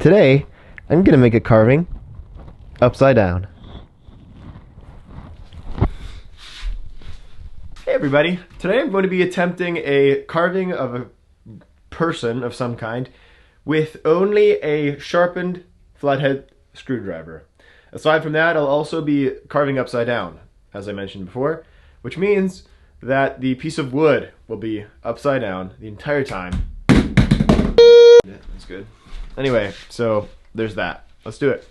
Today, I'm gonna make a carving upside down. Hey everybody, today I'm going to be attempting a carving of a person of some kind with only a sharpened flathead screwdriver. Aside from that, I'll also be carving upside down, as I mentioned before, which means that the piece of wood will be upside down the entire time. Yeah, that's good. Anyway, so there's that. Let's do it.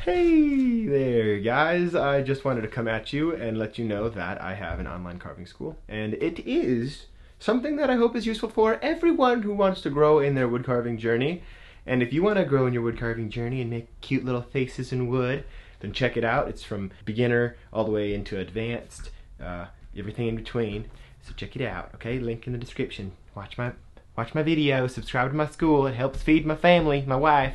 Hey there guys, I just wanted to come at you and let you know that I have an online carving school, and it is something that I hope is useful for everyone who wants to grow in their wood carving journey. And if you want to grow in your wood carving journey and make cute little faces in wood, then check it out. It's from beginner all the way into advanced, everything in between. So check it out, okay? Link in the description. Watch my video, subscribe to my school. It helps feed my family, my wife.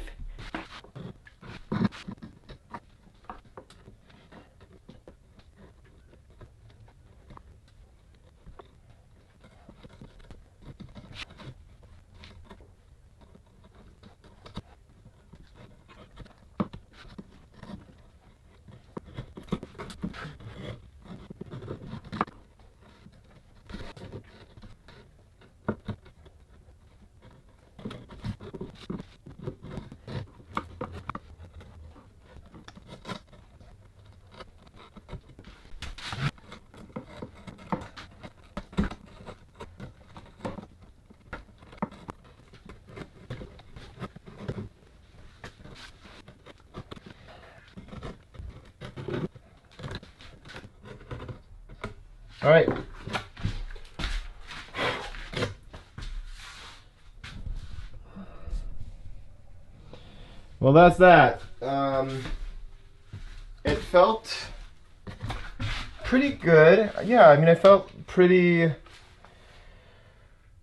All right. Well, that's that. It felt pretty good. Yeah, I mean, I felt pretty...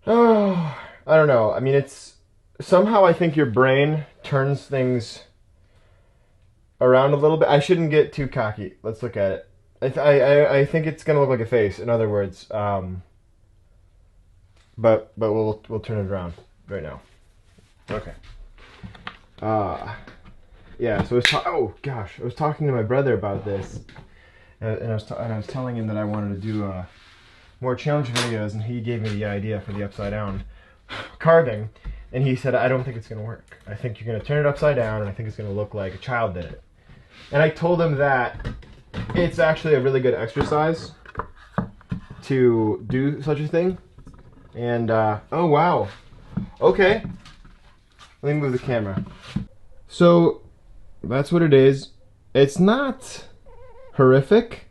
Oh, I don't know. I mean, it's... Somehow I think your brain turns things around a little bit. I shouldn't get too cocky. Let's look at it. I think it's gonna look like a face. In other words, but we'll turn it around right now. Okay. Yeah. So oh gosh, I was talking to my brother about this, and I was telling him that I wanted to do more challenge videos, and he gave me the idea for the upside down carving, and he said, I don't think it's gonna work. I think you're gonna turn it upside down, and I think it's gonna look like a child did it. And I told him that it's actually a really good exercise to do such a thing. And, oh wow. Okay. Let me move the camera. So, that's what it is. It's not horrific,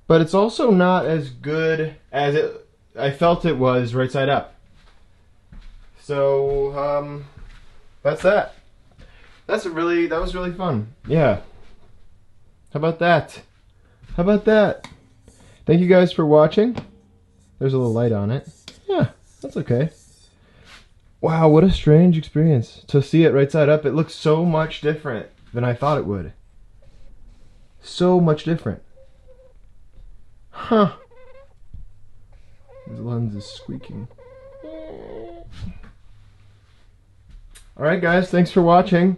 but it's also not as good as I felt it was right side up. So, that's that. That was really fun. Yeah. How about that? How about that? Thank you guys for watching. There's a little light on it. Yeah, that's okay. Wow, what a strange experience. To see it right side up, it looks so much different than I thought it would. So much different. Huh. This lens is squeaking. Alright guys, thanks for watching.